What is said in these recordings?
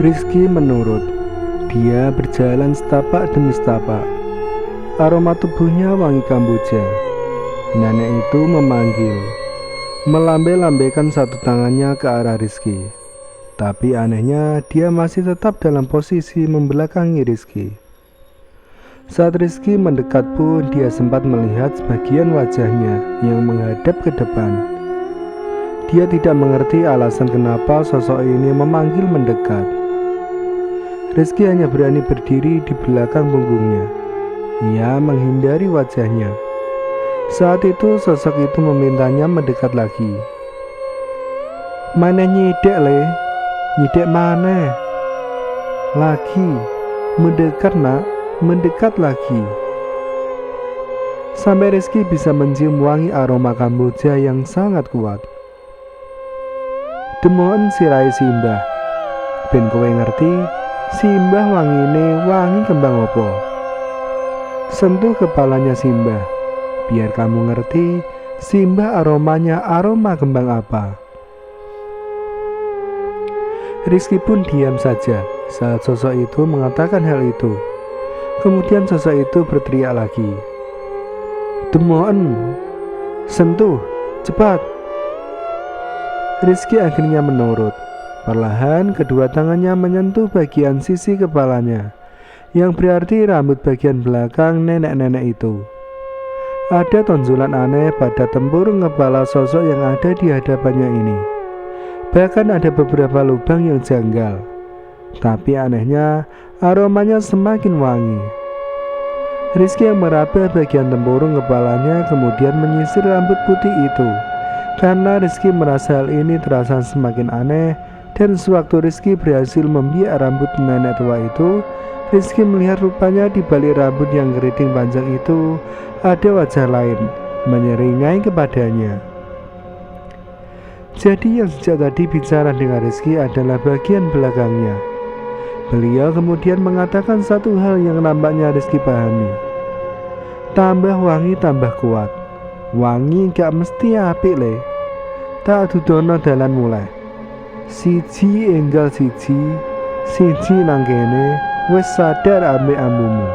Rizky menurut. Dia berjalan setapak demi setapak. Aroma tubuhnya wangi kamboja. Nenek itu memanggil, melambai-lambaikan satu tangannya ke arah Rizky. Tapi anehnya dia masih tetap dalam posisi membelakangi Rizky. Saat Rizky mendekat pun dia sempat melihat sebagian wajahnya yang menghadap ke depan. Dia tidak mengerti alasan kenapa sosok ini memanggil mendekat. Rizky hanya berani berdiri di belakang punggungnya. Ia menghindari wajahnya. Saat itu sosok itu memintanya mendekat lagi. "Mana nyidek le? Nyidek mana? Lagi, mendekat nak, mendekat lagi." Sampai Rizky bisa mencium wangi aroma kamboja yang sangat kuat. "Demoen sirai simbah, ben kowe ngerti simbah wangine wangi kembang opo. Sentuh kepalanya simbah, biar kamu ngerti simbah aromanya aroma kembang apa." Rizky pun diam saja saat sosok itu mengatakan hal itu. Kemudian sosok itu berteriak lagi, "Demoen, sentuh, cepat." Rizky akhirnya menurut. Perlahan kedua tangannya menyentuh bagian sisi kepalanya, yang berarti rambut bagian belakang nenek-nenek itu. Ada tonjolan aneh pada tempurung kepala sosok yang ada di hadapannya ini. Bahkan ada beberapa lubang yang janggal. Tapi anehnya aromanya semakin wangi. Rizky yang meraba bagian tempurung kepalanya kemudian menyisir rambut putih itu. Karena Rizky merasa hal ini terasa semakin aneh. Dan sewaktu Rizky berhasil membiak rambut nenek tua itu, Rizky melihat rupanya di balik rambut yang keriting panjang itu ada wajah lain menyeringai kepadanya. Jadi yang sejak tadi bicara dengan Rizky adalah bagian belakangnya. Beliau kemudian mengatakan satu hal yang nampaknya Rizky pahami. Tambah wangi tambah kuat. Wangi gak mesti apik le. Tak dudono dalan mulai. Siji enggal siji nang kene wis sadar ambek ambumu.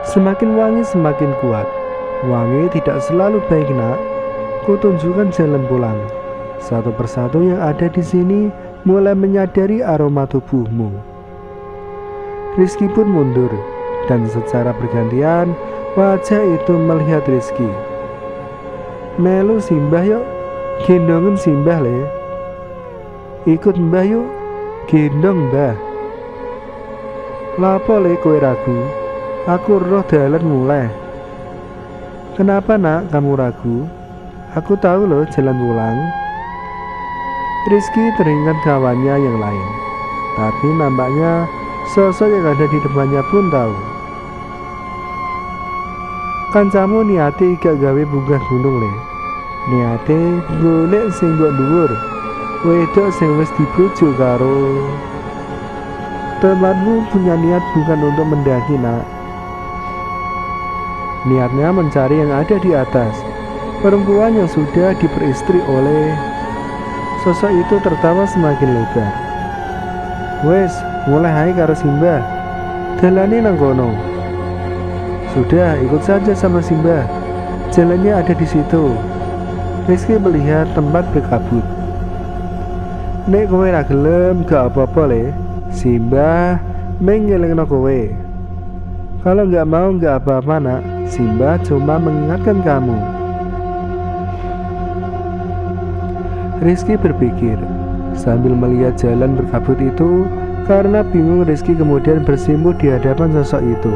Semakin wangi semakin kuat. Wangi tidak selalu baik nak. Kutunjukkan jalan pulang. Satu persatu yang ada di sini mulai menyadari aroma tubuhmu. Rizky pun mundur dan secara bergantian wajah itu melihat Rizky. "Melu simbah yuk. Gendongen simbah le. Ikut mbah yuk. Gendong mbah." "Lapo le kowe ragu? Aku roh dalan mulai." "Kenapa nak kamu ragu? Aku tahu loh jalan pulang." Rizky teringat kawannya yang lain. Tapi nampaknya sosok yang ada di depannya pun tahu. "Kancamu niate gak gawe bunga gunung le. Niate golek sing mbok dhuwur. Wedok sing wis dibojo karo. Temanmu punya niat bukan untuk mendaki nak. Niatnya mencari yang ada di atas. Perempuan yang sudah diperistri oleh." Sosok itu tertawa semakin lebar. "Wes, mulai hai karo simbah. Dalane nang kono." "Sudah, ikut saja sama simbah. Jalannya ada di situ." Rizky melihat tempat berkabut. "Nek kowe ra gelem gak apa-apa le. Simbah mengelingno kowe. Kalau gak mau gak apa-apa nak. Simbah cuma mengingatkan kamu." Rizky berpikir sambil melihat jalan berkabut itu. Karena bingung, Rizky kemudian bersimpuh di hadapan sosok itu.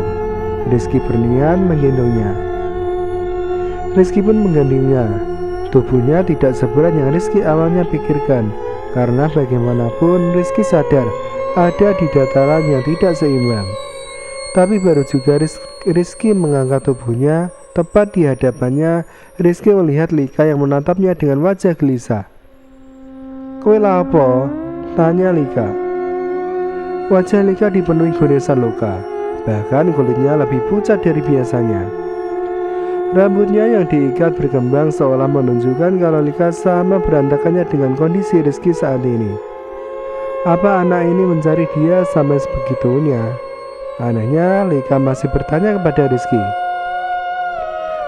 Rizky berniat menggendongnya. Rizky pun menggandengnya. Tubuhnya tidak seberat yang Rizky awalnya pikirkan. Karena bagaimanapun Rizky sadar ada di dataran yang tidak seimbang. Tapi baru juga Rizky mengangkat tubuhnya, tepat di hadapannya Rizky melihat Lika yang menatapnya dengan wajah gelisah. "Kowe lha apa?" tanya Lika. Wajah Lika dipenuhi goresan luka. Bahkan kulitnya lebih pucat dari biasanya. Rambutnya yang diikat berkembang seolah menunjukkan kalau Lika sama berantakannya dengan kondisi Rizky saat ini. Apa anak ini mencari dia sampai sebegitunya? Anehnya, Lika masih bertanya kepada Rizky.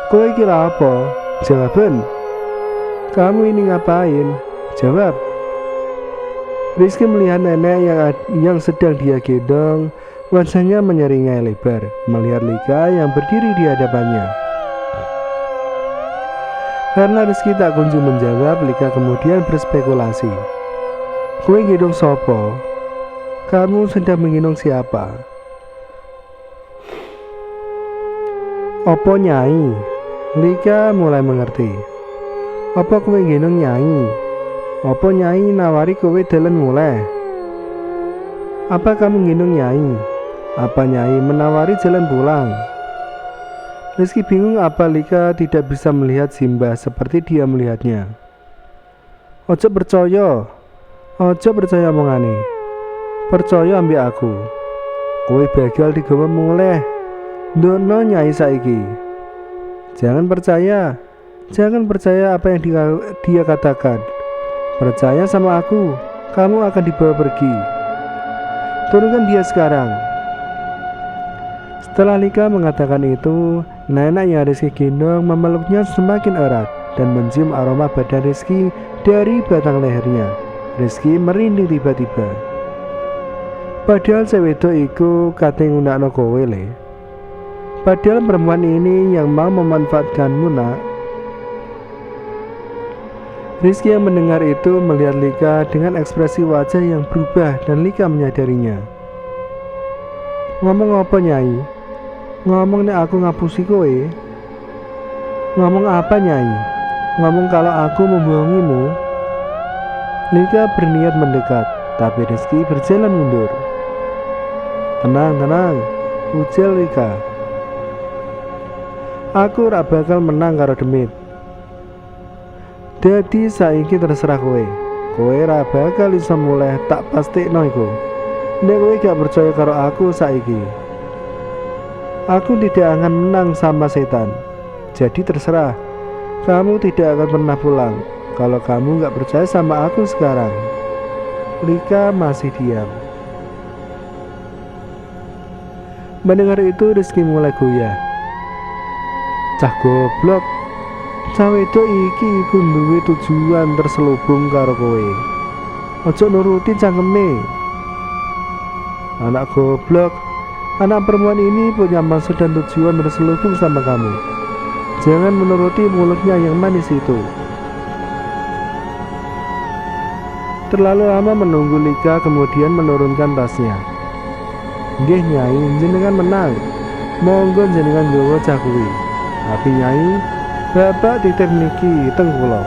Kowe kira apa? Jawaban. Kamu ini ngapain? Jawab. Rizky melihat nenek yang sedang dia gendong. Wajahnya menyeringai lebar melihat Lika yang berdiri di hadapannya. Karena Rizky tak kunjung menjawab, Lika kemudian berspekulasi. Kowe gendong sopo? Kamu sedang menggendong siapa? Opo Nyai? Lika mulai mengerti. Apa kowe gendong Nyai? Apa Nyai nawari kowe dalan mulai? Apa kamu gendong Nyai? Apa Nyai menawari jalan pulang? Rizky bingung apa Lika tidak bisa melihat Simba seperti dia melihatnya. Ojo percaya omongane. Percaya ambek aku. Kowe bakal digawa muleh. Ndono Nyai saiki. Jangan percaya apa yang dia katakan. Percaya sama aku, kamu akan dibawa pergi. Turunkan dia sekarang. Setelah Lika mengatakan itu, nenek yang Rizky gendong memeluknya semakin erat dan mencium aroma badan Rizky dari batang lehernya. Rizky merinding tiba-tiba. Padahal cewek itu iku kate ngunakno kowe le. Padahal perempuan ini yang mau memanfaatkanmu nak. Rizky yang mendengar itu melihat Lika dengan ekspresi wajah yang berubah dan Lika menyadarinya. Ngomong apa Nyai? Ngomong nek aku ngapusi kowe. Ngomong apa Nyai? Ngomong kalau aku membohongimu. Lika berniat mendekat, tapi Rizky berjalan mundur. Tenang, ujar Lika. Aku ora bakal menang karo demit. Dadi saiki terserah kowe. Kowe ora bakal iso muleh, tak pastekno iku. Nek kowe gak percaya karo aku saiki, aku tidak akan menang sama setan. Jadi terserah. Kamu tidak akan pernah pulang kalau kamu gak percaya sama aku sekarang. Lika masih diam. Mendengar itu Rizky mulai goyah. Cah goblok. Cawe itu iki iku duwe tujuan terselubung karo kowe. Ojo nuruti cangkeme. Anak goblok. Anak perempuan ini punya maksud dan tujuan terselubung sama kamu. Jangan menuruti mulutnya yang manis itu. Terlalu lama menunggu Lika kemudian menurunkan tasnya. Nggih Nyai, jenengan menang. Monggo jenengan nggawa cah kuwi. Tapi Nyai, Bapak titip niki teng kula.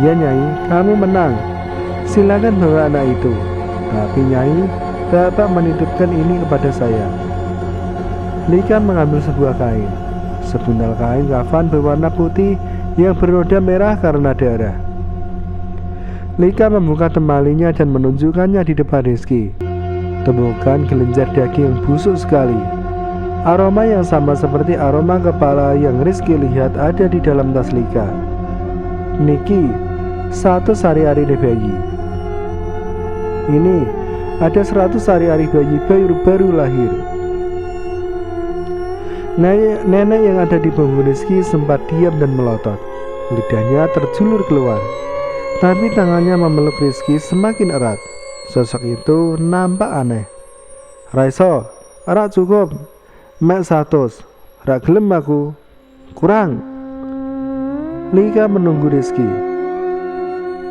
Ya Nyai, kamu menang. Silakan bawa anak itu. Tapi Nyai, Bapak menitipkan ini kepada saya. Lika mengambil sebuah kain. Sebundal kain kafan berwarna putih yang bernoda merah karena darah. Lika membuka temalinya dan menunjukkannya di depan Rizky. Temukan kelenjar daging yang busuk sekali. Aroma yang sama seperti aroma kepala yang Rizky lihat ada di dalam tas Lika. Niki, 100 hari-hari bayi. Ini ada 100 hari-hari bayi baru lahir. Nenek yang ada di punggung Rizky sempat diam dan melotot. Lidahnya terjulur keluar, tapi tangannya memeluk Rizky semakin erat. Sosok itu nampak aneh. Raiso, ora cukup. Mek 100, rak gelem aku. Kurang. Lika menunggu Rizky.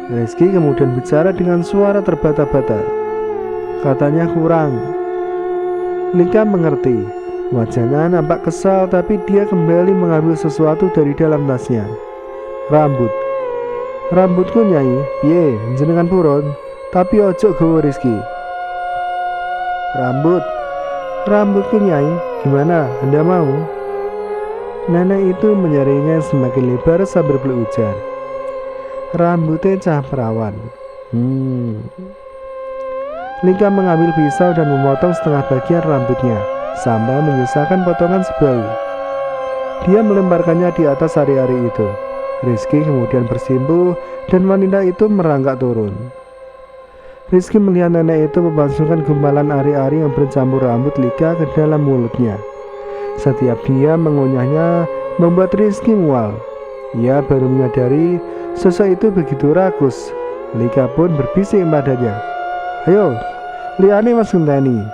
Rizky kemudian bicara dengan suara terbata-bata. Katanya kurang. Lika mengerti. Wajahnya nampak kesal, tapi dia kembali mengambil sesuatu dari dalam tasnya. Rambut. Rambutku Nyai, piye jenengan purun, tapi ojo gawa Rizky. Rambutku Nyai, gimana, Anda mau? Nenek itu menyaringnya semakin lebar sambil berujar. Rambutnya cah perawan. Lika mengambil pisau dan memotong setengah bagian rambutnya sampai menyisakan potongan sebau. Dia melemparkannya di atas hari-hari itu. Rizky kemudian bersimpuh dan wanita itu merangkak turun. Rizky melihat nenek itu memasukkan gumpalan ari-ari yang bercampur rambut Lika ke dalam mulutnya. Setiap dia mengunyahnya membuat Rizky mual. Ia baru menyadari sosok itu begitu rakus. Lika pun berbisik padanya, "Ayo, liane Mas Genteni.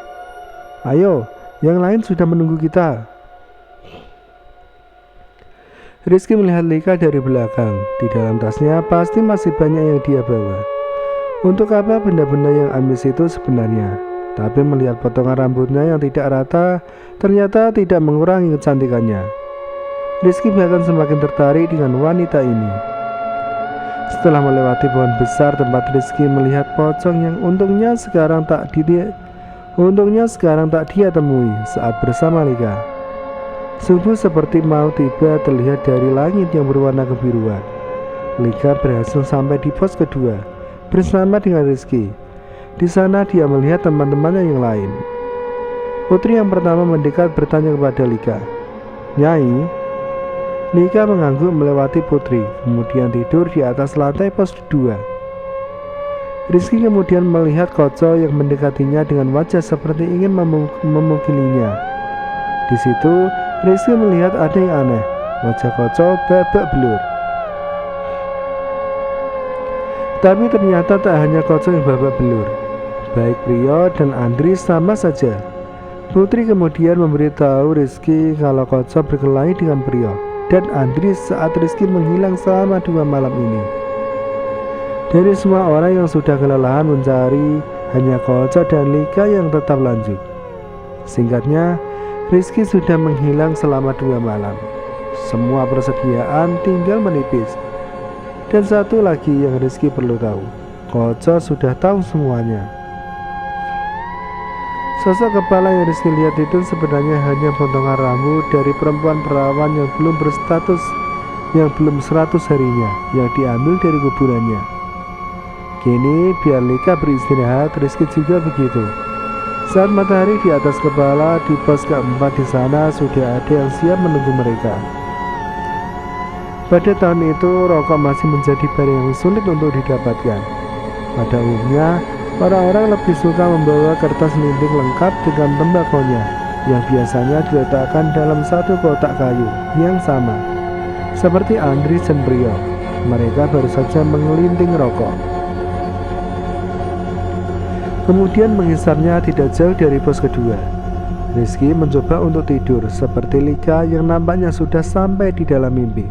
Ayo, yang lain sudah menunggu kita." Rizky melihat Lika dari belakang. Di dalam tasnya pasti masih banyak yang dia bawa. Untuk apa benda-benda yang amis itu sebenarnya? Tapi melihat potongan rambutnya yang tidak rata, ternyata tidak mengurangi kecantikannya. Rizky bahkan semakin tertarik dengan wanita ini. Setelah melewati pohon besar tempat Rizky melihat pocong yang untungnya sekarang tak dia temui saat bersama Lika. Subuh seperti mau tiba terlihat dari langit yang berwarna kebiruan. Lika berhasil sampai di pos kedua bersama dengan Rizky. Di sana dia melihat teman-temannya yang lain. Putri yang pertama mendekat bertanya kepada Lika, "Nyai?" Lika mengangguk melewati Putri, kemudian tidur di atas lantai pos 2. Rizky kemudian melihat Koco yang mendekatinya dengan wajah seperti ingin memukulinya. Di situ Rizky melihat ada yang aneh. Wajah Koco babak belur. Tapi ternyata tak hanya Koco yang babak belur. Baik Priyo dan Andri sama saja. Putri kemudian memberitahu Rizky kalau Koco berkelahi dengan Priyo dan Andri saat Rizky menghilang selama 2 malam ini. Dari semua orang yang sudah kelelahan mencari, hanya Koco dan Lika yang tetap lanjut. Singkatnya, Rizky sudah menghilang selama 2 malam. Semua persediaan tinggal menipis. Dan satu lagi yang Rizky perlu tahu, Koco sudah tahu semuanya. Sosok kepala yang Rizky lihat itu sebenarnya hanya potongan rambut dari perempuan perawan yang belum 100 harinya, yang diambil dari kuburannya. Kini biar Lika beristirahat, Rizky juga begitu. Saat matahari di atas kepala, di pos keempat di sana sudah ada yang siap menunggu mereka. Pada tahun itu, rokok masih menjadi barang yang sulit untuk didapatkan. Pada umumnya, orang-orang lebih suka membawa kertas linting lengkap dengan tembakonya, yang biasanya diletakkan dalam satu kotak kayu yang sama. Seperti Andri dan Priyo, mereka baru saja mengelinting rokok. Kemudian menghisapnya tidak jauh dari pos kedua. Rizky mencoba untuk tidur, seperti Lika yang nampaknya sudah sampai di dalam mimpi.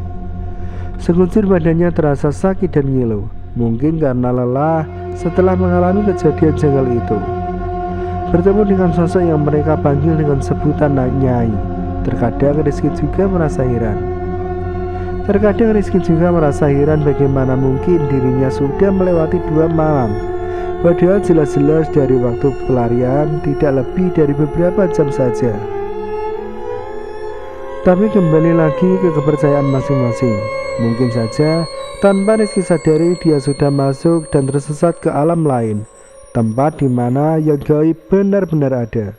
Sekujur badannya terasa sakit dan ngilu, mungkin karena lelah setelah mengalami kejadian janggal itu. Bertemu dengan sosok yang mereka panggil dengan sebutan Nyai, terkadang Rizky juga merasa heran bagaimana mungkin dirinya sudah melewati 2 malam, padahal jelas-jelas dari waktu pelarian tidak lebih dari beberapa jam saja. Tapi kembali lagi ke kepercayaan masing-masing. Mungkin saja tanpa Rizky sadari dia sudah masuk dan tersesat ke alam lain, tempat di mana yang gaib benar-benar ada.